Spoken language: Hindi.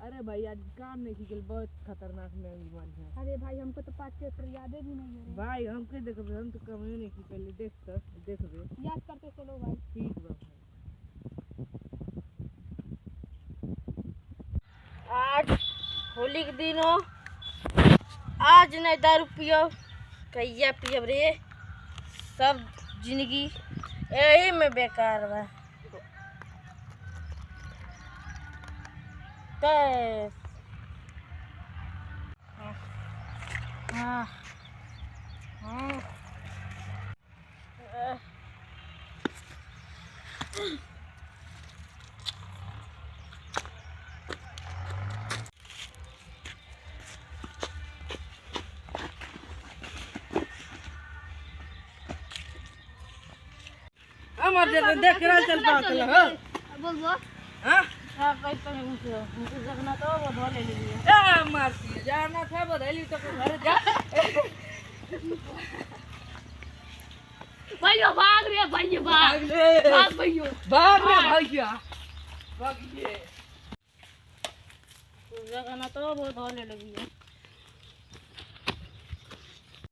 अरे भाई आज काम नहीं की बहुत खतरनाक बीमारी है। अरे भाई हमको तो 5 चैप्टर याद भी नहीं है भाई हमके देखबे हम तो काम नहीं की पहले देखबे याद करते चलो भाई। ठीक बा भाई। आज होली के दिन हो, आज नहीं दारू पियो कहिया पियब रे, सब जिंदगी यही में बेकार बा। हाँ हाँ हमारे जगह देख रहा चल पाता है। बोल बोल हाँ हां कैसे मुझे जगना तो वो धो ले लिए ए मारती जाना था बदली तो घर जा। भैया भाग रे भैया भाग भैया भाग रे भैया भागिए जगना तो वो धो ले लिए।